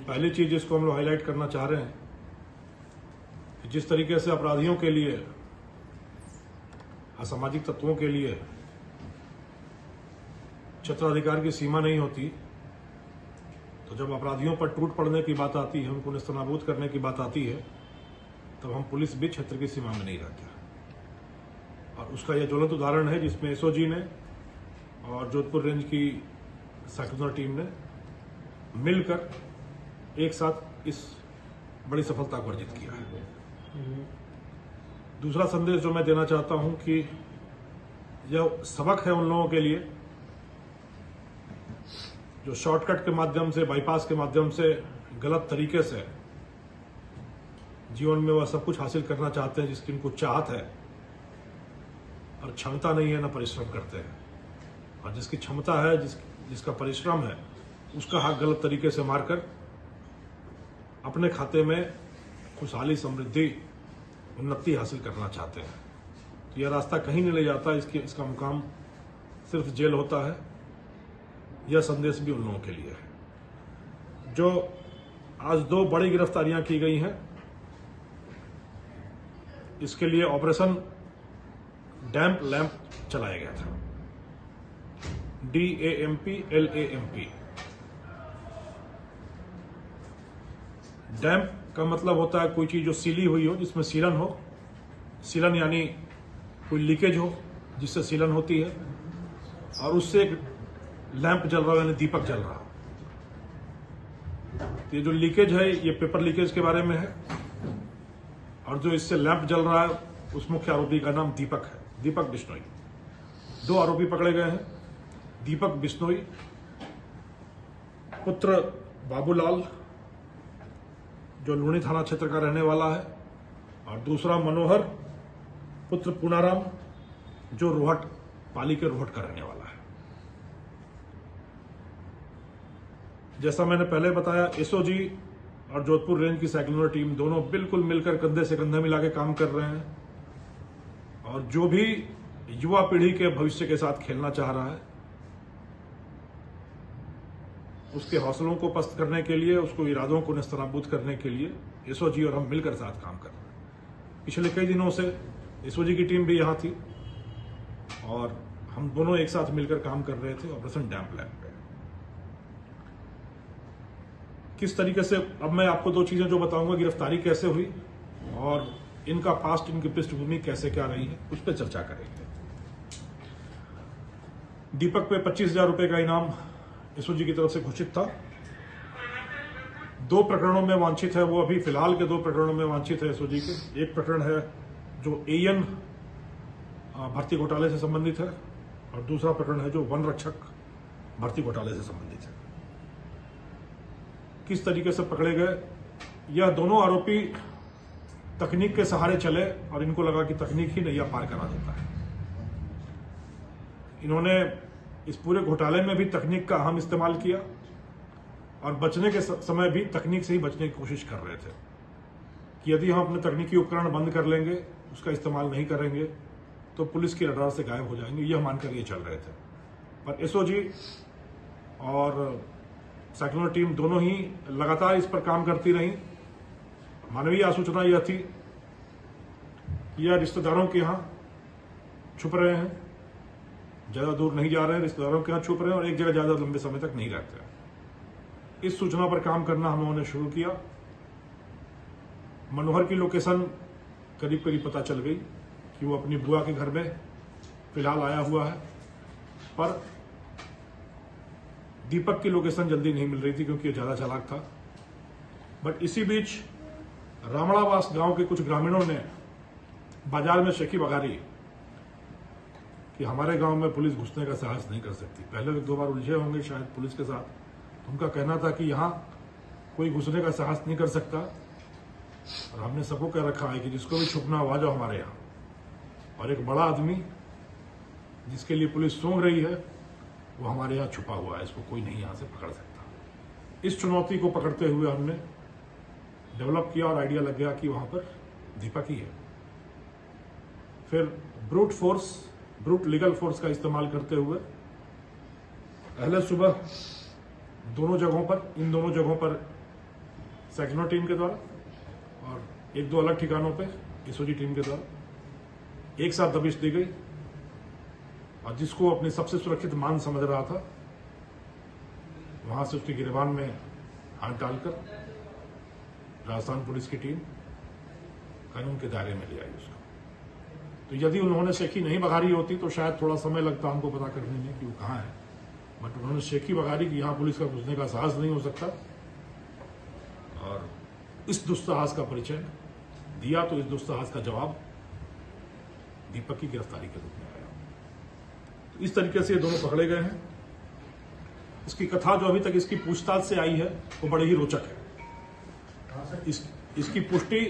पहली चीज जिसको हम लोग हाईलाइट करना चाह रहे हैं कि जिस तरीके से अपराधियों के लिए, असामाजिक तत्वों के लिए क्षेत्राधिकार की सीमा नहीं होती, तो जब अपराधियों पर टूट पड़ने की बात आती है, उनको नेस्तनाबूद करने की बात आती है, तब हम पुलिस भी क्षेत्र की सीमा में नहीं रहते। और उसका यह ज्वलंत उदाहरण है जिसमें एसओजी ने और जोधपुर रेंज की साइक्लोनर टीम ने मिलकर एक साथ इस बड़ी सफलता को अर्जित किया है। दूसरा संदेश जो मैं देना चाहता हूं कि यह सबक है उन लोगों के लिए जो शॉर्टकट के माध्यम से, बाईपास के माध्यम से, गलत तरीके से जीवन में वह सब कुछ हासिल करना चाहते हैं जिसकी उनको चाहत है और क्षमता नहीं है, न परिश्रम करते हैं। और जिसकी क्षमता है, जिसका परिश्रम है, उसका हक गलत तरीके से मारकर अपने खाते में खुशहाली, समृद्धि, उन्नति हासिल करना चाहते हैं। तो यह रास्ता कहीं नहीं ले जाता, इसका मुकाम सिर्फ जेल होता है। यह संदेश भी उन लोगों के लिए है। जो आज 2 बड़ी गिरफ्तारियां की गई हैं, इसके लिए ऑपरेशन डैम्प लैंप चलाया गया था, DAMP LAMP। डैम्प का मतलब होता है कोई चीज जो सीली हुई हो, जिसमें सीलन हो। सीलन यानी कोई लीकेज हो जिससे सीलन होती है, और उससे एक लैंप जल रहा हो, यानी दीपक जल रहा हो। तो ये जो लीकेज है, ये पेपर लीकेज के बारे में है। और जो इससे लैंप जल रहा है, उस मुख्य आरोपी का नाम दीपक है, दीपक बिश्नोई। 2 आरोपी पकड़े गए हैं, दीपक बिश्नोई पुत्र बाबूलाल जो लूणी थाना क्षेत्र का रहने वाला है, और दूसरा मनोहर पुत्र पूनाराम जो रोहट, पाली के रोहट का रहने वाला है। जैसा मैंने पहले बताया, एसओजी और जोधपुर रेंज की साइक्लोनर टीम दोनों बिल्कुल मिलकर कंधे से कंधा मिला के काम कर रहे हैं। और जो भी युवा पीढ़ी के भविष्य के साथ खेलना चाह रहा है, उसके हौसलों को पस्त करने के लिए, उसको इरादों को नेस्तनाबूद करने के लिए एसओजी और हम मिलकर साथ काम कर रहे हैं। पिछले कई दिनों से एसओजी की टीम भी यहां थी और हम दोनों एक साथ मिलकर काम कर रहे थे ऑपरेशन डैम्प लैंप पे। किस तरीके से, अब मैं आपको 2 चीजें जो बताऊंगा, गिरफ्तारी कैसे हुई और इनका पास्ट, इनकी पृष्ठभूमि कैसे क्या रही है, उस पर चर्चा करेंगे। दीपक पे 25,000 रुपए का इनाम एसओजी की तरफ से घोषित था। 2 प्रकरणों में वांछित है वो, अभी फिलहाल के 2 प्रकरणों में वांछित है एसओजी के। एक प्रकरण है जो एएन भर्ती घोटाले से संबंधित है, और दूसरा प्रकरण है जो वन रक्षक भर्ती घोटाले से संबंधित है। किस तरीके से पकड़े गए, यह दोनों आरोपी तकनीक के सहारे चले और इनको लगा कि तकनीक ही नैया पार करा देता है। इन्होंने इस पूरे घोटाले में भी तकनीक का अहम इस्तेमाल किया और बचने के समय भी तकनीक से ही बचने की कोशिश कर रहे थे कि यदि हम अपने तकनीकी उपकरण बंद कर लेंगे, उसका इस्तेमाल नहीं करेंगे, तो पुलिस की रडार से गायब हो जाएंगे, यह मानकर ये चल रहे थे। पर एसओजी और साइक्लोनर टीम दोनों ही लगातार इस पर काम करती रही। मानवीय आसूचना यह थी कि यह रिश्तेदारों के यहाँ छुप रहे हैं, ज्यादा दूर नहीं जा रहे हैं, रिश्तेदारों के यहाँ छुप रहे हैं और एक जगह ज्यादा लंबे समय तक नहीं रहते हैं। इस सूचना पर काम करना हम लोगों ने शुरू किया। मनोहर की लोकेशन करीब करीब पता चल गई कि वो अपनी बुआ के घर में फिलहाल आया हुआ है, पर दीपक की लोकेशन जल्दी नहीं मिल रही थी क्योंकि ये ज्यादा चालाक था। बट इसी बीच रामड़ावास गांव के कुछ ग्रामीणों ने बाजार में शेखी बगारी कि हमारे गांव में पुलिस घुसने का साहस नहीं कर सकती। पहले 1-2 बार उलझे होंगे शायद पुलिस के साथ, तो उनका कहना था कि यहां कोई घुसने का साहस नहीं कर सकता, और हमने सबको कह रखा है कि जिसको भी छुपना हो आ जाओ हमारे यहाँ। और एक बड़ा आदमी जिसके लिए पुलिस सूंघ रही है, वो हमारे यहाँ छुपा हुआ है, इसको कोई नहीं यहाँ से पकड़ सकता। इस चुनौती को पकड़ते हुए हमने डेवलप किया और आइडिया लग गया कि वहां पर दीपक ही है। फिर ब्रूट लीगल फोर्स का इस्तेमाल करते हुए पहले सुबह इन दोनों जगहों पर सेक्शनल टीम के द्वारा और 1-2 अलग ठिकानों पे एसओजी टीम के द्वारा एक साथ दबिश दी गई और जिसको अपनी सबसे सुरक्षित मान समझ रहा था वहां से उसके गिरबान में हाथ डालकर राजस्थान पुलिस की टीम कानून के दायरे में ले आई उसको। तो यदि उन्होंने शेखी नहीं बघारी होती तो शायद थोड़ा समय लगता हमको पता करने में कि वो कहाँ है, बट उन्होंने शेखी बघारी कि यहां पुलिस का घुसने का साहस नहीं हो सकता और इस दुस्साहस का परिचय दिया। तो इस दुस्साहस का जवाब दीपक की गिरफ्तारी के रूप में आया। तो इस तरीके से ये दोनों पकड़े गए हैं। इसकी कथा जो अभी तक इसकी पूछताछ से आई है वो बड़ी ही रोचक है। इसकी पुष्टि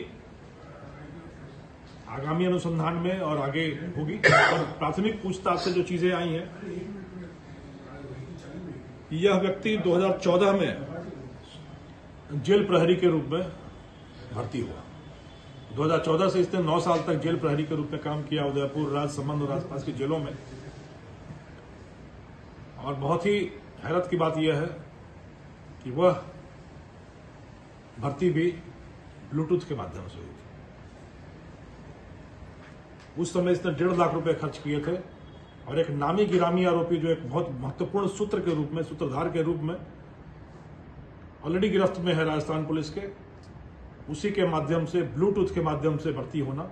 आगामी अनुसंधान में और आगे होगी। और प्राथमिक पूछताछ से जो चीजें आई हैं, यह व्यक्ति 2014 में जेल प्रहरी के रूप में भर्ती हुआ। 2014 से इसने 9 साल तक जेल प्रहरी के रूप में काम किया उदयपुर, राजसमंद और आसपास की जेलों में। और बहुत ही हैरत की बात यह है कि वह भर्ती भी ब्लूटूथ के माध्यम से हुई थी। उस समय इसने 1.5 लाख रुपए खर्च किए थे और एक नामी गिरामी आरोपी जो एक बहुत महत्वपूर्ण सूत्र के रूप में, सूत्रधार के रूप में ऑलरेडी गिरफ्त में है राजस्थान पुलिस के, उसी के माध्यम से, ब्लूटूथ के माध्यम से भर्ती होना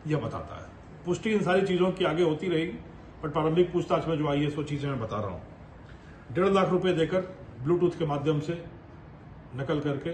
यह बताता है। पुष्टि इन सारी चीजों की आगे होती रहेगी, पर प्रारंभिक पूछताछ में जो आई है सो चीजें मैं बता रहा हूं। 1.5 लाख रुपए देकर ब्लूटूथ के माध्यम से नकल करके